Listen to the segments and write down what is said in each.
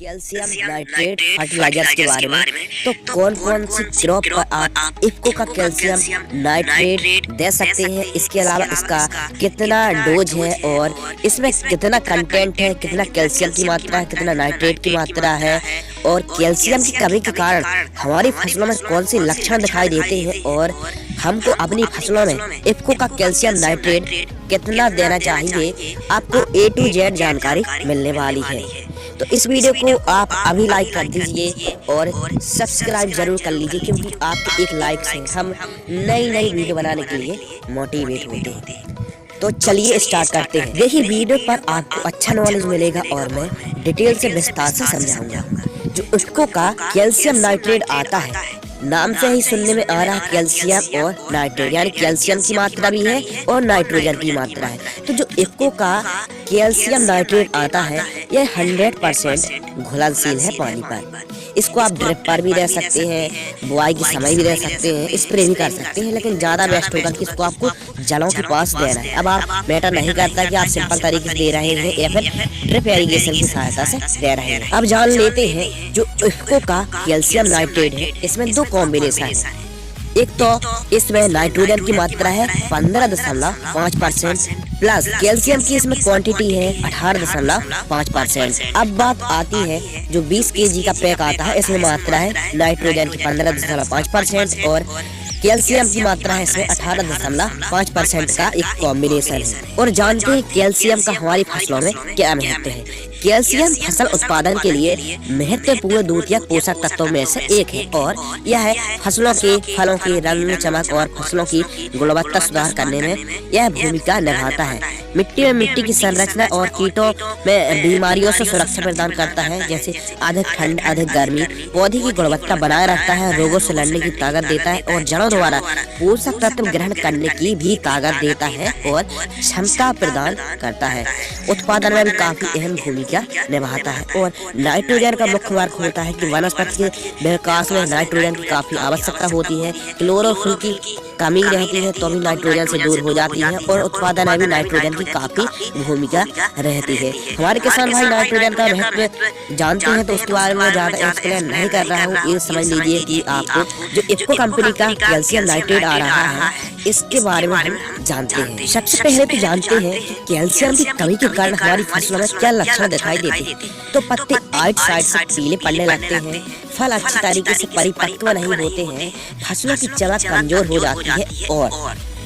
Calcium nitrate fertilisers के बारे में। तो कौन कौन सी क्रॉप पर आप इफ्को का कैल्शियम नाइट्रेट दे सकते हैं, इसके अलावा इसका कितना डोज है और इसमें कितना कंटेंट है, कितना कैल्शियम की मात्रा है, कितना नाइट्रेट की मात्रा है, और कैल्शियम की कमी के कारण हमारी फसलों में कौन से लक्षण दिखाई देते हैं और हमको अपनी फसलों में इफ्को का कैल्शियम नाइट्रेट कितना देना चाहिए, आपको A to Z जानकारी मिलने वाली है। तो इस वीडियो को आप अभी लाइक कर दीजिए और सब्सक्राइब जरूर कर लीजिए, क्योंकि आपके एक लाइक से हम नई वीडियो बनाने के लिए मोटिवेट होते हैं। तो चलिए स्टार्ट करते हैं। देखिए, वीडियो पर आपको अच्छा नॉलेज मिलेगा और मैं डिटेल से विस्तार से समझाऊंगा। जो इफ्को का कैल्शियम नाइट्रेट आता है, नाम से ही सुनने में आ रहा है कैल्शियम और नाइट्रेट, यानी कैल्शियम की मात्रा भी है और नाइट्रोजन की मात्रा है। तो जो इफ्को का कैल्शियम नाइट्रेट आता है यह 100% घुलनशील है पानी पर। इसको आप ड्रिप पर भी दे सकते हैं, बुआई के समय भी दे सकते हैं, स्प्रे भी कर सकते हैं, लेकिन ज्यादा बेस्ट होगा कि इसको आपको जड़ों के पास देना है। अब आप मैटर नहीं करता कि आप सिंपल तरीके से दे रहे हैं या फिर ड्रिप इरिगेशन की सहायता से दे रहे हैं। अब जान लेते हैं जो इफ्को का कैल्शियम नाइट्रेट है, इसमें दो कॉम्बिनेशन है। एक तो इसमें नाइट्रोजन की मात्रा है 15.5% प्लस कैल्शियम की इसमें क्वांटिटी है 18.5%। अब बात आती है जो 20 kg का पैक आता है, इसमें मात्रा है नाइट्रोजन की 15.5% और कैल्शियम की मात्रा है इसमें 18.5% का एक कॉम्बिनेशन है। और जानते हैं कैल्शियम का हमारी फसलों में क्या महत्व है। कैल्शियम फसल उत्पादन के लिए महत्वपूर्ण द्वितीयक पोषक तत्वों में से एक है और यह है फसलों के फलों की रंग चमक और फसलों की गुणवत्ता सुधार करने में यह भूमिका निभाता है। मिट्टी की संरचना और कीटों में बीमारियों से सुरक्षा प्रदान करता है, जैसे अधिक ठंड अधिक गर्मी पौधे की गुणवत्ता बनाए रखता है, रोगों से लड़ने की ताकत देता है और जड़ों द्वारा पोषक तत्व ग्रहण करने की भी ताकत देता है और क्षमता प्रदान करता है। उत्पादन में भी काफी अहम भूमिका निभाता है। और नाइट्रोजन का मुख्य मार्ग होता है कि वनस्पति के विकास में नाइट्रोजन की काफी आवश्यकता होती है। क्लोरोफिल की कमी रहती है तो भी नाइट्रोजन से दूर हो जाती है और उत्पादन में भी नाइट्रोजन की काफी भूमिका रहती है। हमारे किसान भाई नाइट्रोजन का महत्व जानते हैं, तो उसके बारे में ज्यादा एक्सप्लेन नहीं कर रहा हूँ। ये समझ लीजिए कि आपको जो इफ्को कंपनी का कैल्शियम नाइट्रेट आ रहा है इसके बारे में हम जानते हैं। सबसे पहले तो जानते हैं कि कैल्शियम की कमी के कारण हमारी फसलों में क्या लक्षण दिखाई देते हैं। तो पत्ते आइट साइड से पीले पड़ने लगते हैं, फल अच्छी तरीके से परिपक्व नहीं होते हैं, फसलों की चमक कमजोर हो जाती है और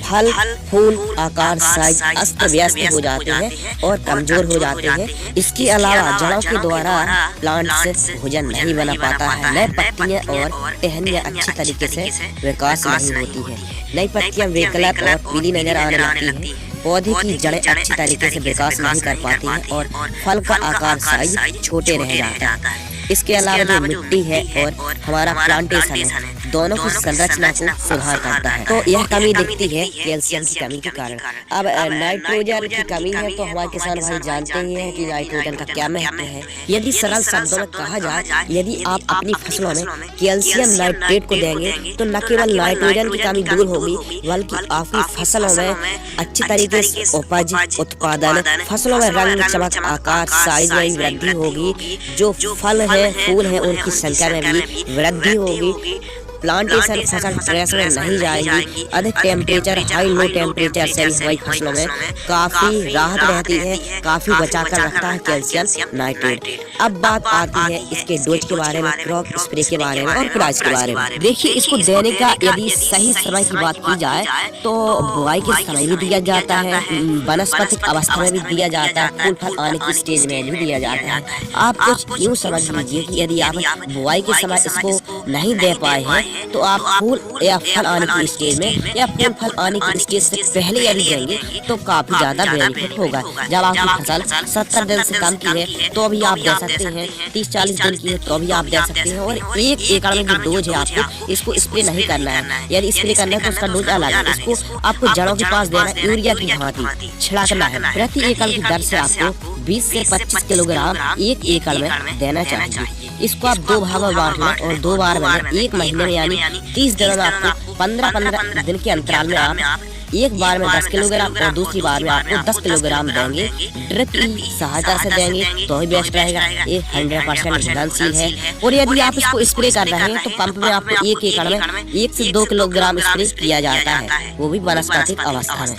फल फूल आकार साइज अस्त व्यस्त हो जाते हैं और कमजोर हो जाते हैं। इसके अलावा जड़ों के द्वारा प्लांट से भोजन नहीं बना पाता है, नई पत्तियां और टहनियां अच्छी तरीके से विकास नहीं होती है, नई पत्तियां बेकलर और पीली नजर आने लगती हैं, पौधे की जड़ें अच्छी तरीके से विकास नहीं कर पाती हैं और फल का आकार साइज छोटे रह जाता है। इसके अलावा जो मिट्टी है और हमारा प्लांटेशन है, दोनों की संरचना को सुधार करता है। तो यह कमी दिखती है कैल्शियम की कमी के कारण। अब नाइट्रोजन की कमी है तो हमारे किसान भाई जानते ही हैं कि नाइट्रोजन का क्या महत्व है। यदि सरल शब्दों में कहा जाए, यदि आप अपनी फसलों में कैल्शियम नाइट्रेट को देंगे तो न केवल नाइट्रोजन की कमी दूर होगी, बल्कि आपकी फसलों में अच्छी तरीके से उपज उत्पादन, फसलों में रंग चमक आकार साइज में वृद्धि होगी, जो फल है फूल है उनकी संख्या में भी वृद्धि होगी, प्लांटेशन फसल स्ट्रेस में नहीं जाएगी, अधिक टेम्परेचर हाई लो टेम्परेचर से हमारी फसलों में काफी राहत रहती है, काफी बचा कर रखता है कैल्शियम नाइट्रेट। अब बात आती है इसके डोज के बारे में, क्रॉप स्प्रे के बारे में और प्राइस के बारे में। देखिए, इसको देने का यदि सही समय की बात की जाए तो बुआई के समय भी दिया जाता है, वनस्पतिक अवस्था में भी दिया जाता है, फूल फल आने की स्टेज में भी दिया जाता है। आप कुछ यूँ समझ लीजिए कि यदि आप बुआई के समय इसको नहीं दे पाए हैं तो आप फूल या फल आने की स्टेज में या फूल फल आने की स्टेज से पहले यदि देंगे तो काफी ज्यादा बेनिफिट होगा। जब आपकी फसल 70 दिन से कम की है तो भी आप दे सकते हैं, 30-40 दिन की है तो भी आप दे सकते हैं। और 1 एकड़ में जो डोज है आपको इसको स्प्रे नहीं करना है, यदि स्प्रे करना है तो उसका डोज अलग है। इसको आपको जड़ों के पास देना है, यूरिया की भांति छिड़कना है। प्रति एकड़ की दर से आपको 20 से 25 किलोग्राम 1 एकड़ में देना चाहिए। इसको आप 2 भागों में बांट लें और 2 बार में 1 महीने में यानी 30 दिनों में आपको 15-15 दिन के अंतराल में आप एक बार में 10 किलोग्राम और दूसरी बार में आपको 10 किलोग्राम देंगे। ड्रिप की सहायता से देंगे तो ही बेस्ट रहेगा। ये 100% घुलनशील है। और यदि आप इसको स्प्रे कर रहे हैं तो पंप में आपको 1 एकड़ में 1 से 2 किलोग्राम स्प्रे किया जाता है, वो भी वनस्पतिक अवस्था में।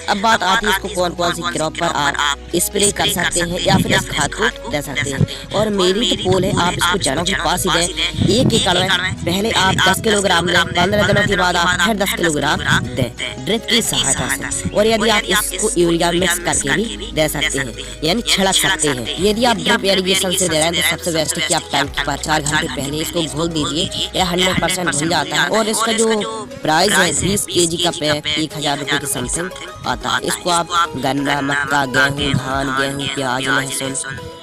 अब बात आती है इसको कौन कौन सी क्रॉप पर आप स्प्रे कर सकते हैं या फिर इस खाद को दे सकते हैं। और मेरी तो पोल है, आप इसको जड़ों के पास ही दें। 1 एकड़ में पहले आप 10 किलोग्राम दें, 15 दिनों के बाद आप फिर 10 किलोग्राम दें ड्रिप की सहायता से। और यदि आप इसको यूरिया मिक्स करके भी दे सकते हैं, यानी छिड़क सकते हैं। यदि आप ड्रिप इरिगेशन से दे रहे हैं तो सबसे बेस्ट है कि आप टैंक पर 4 घंटे पहले इसको घोल दीजिए। यह 100% घुल जाता है। और इसका जो प्राइस है 20 kg का पैक 1000 रुपये के समथिंग आता है। इसको आप गन्ना, मक्का, गेहूँ, धान, गेहूँ, प्याज, लहसुन,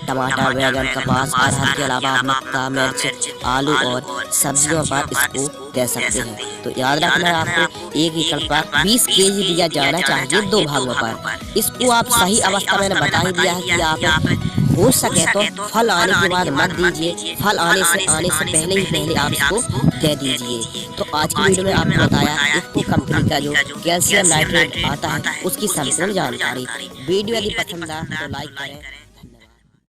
टमाटर, बैगन, कपास, अरहर के अलावा आप मक्का, मिर्च, आलू और सब्जियों पर इसको दे सकते हैं। तो याद रखना है आपको 1 एकड़ पर 20 kg दिया जाना चाहिए 2 भागों पर। इसको आप सही अवस्था में बता ही दिया है कि आप हो सके तो फल आने के बाद मत दीजिए, फल आने से पहले आप इसको दे दीजिए। तो आज की वीडियो में आपको बताया इफ्को कंपनी का जो कैल्शियम नाइट्रेट आता है उसकी संपूर्ण जानकारी। वीडियो यदि पसंद आए तो लाइक करें।